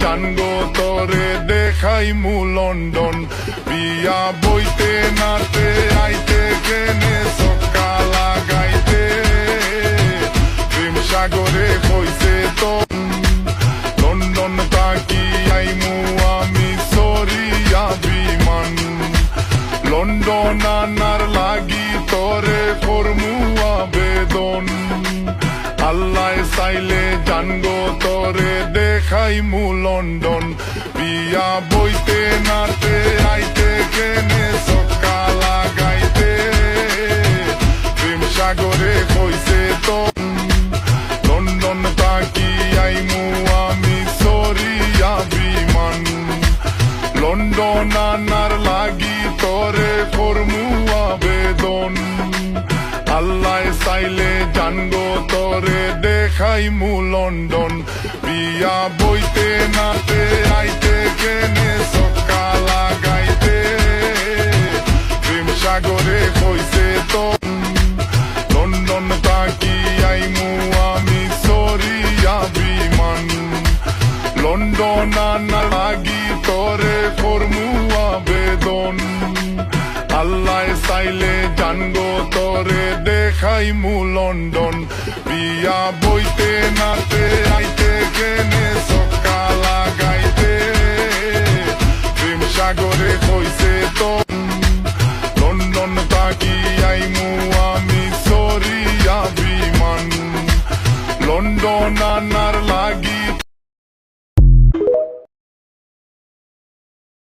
জানগো তোরে দেখাই মু লন্ডন বিয়া বইতে নাতে আইতে কেনে সক্কা লাগাইতে প্রেম সাগরে কইছে তো লন্ডন তাকি আইমু আমি সরিয়া বিমান লন্ডন আনার লাগি তোরে করমু আবেদন আল্লাহ চাইলে জানগো তোরে দেখাই মু লন্ডন বিয়া বইতে নাতে আইতে কেনে সক্কা লাগাইতে প্রেম সাগরে কইছে তো লন্ডন তাকি আইমু আমি সরিয়া বিমান লন্ডন আনার লাগি তোরে করমু আবেদন আল্লাহ চাইলে জানগো তোরে দেখাই মু লন্ডন বিয়া বইতে নাতে আইতে কেনে সক্কা লাগাইতে প্রেম সাগরে কইছে তো লন্ডন তাকি আইমু আমি সরিয়া বিমান লন্ডন আনার লাগি তোরে করমু আবেদন আল্লাহ চাইলে জানগো তোরে দেখাই মু লন্ডন বিয়া বইতে নাতে আইতে কেনে সক্কা লাগাইতে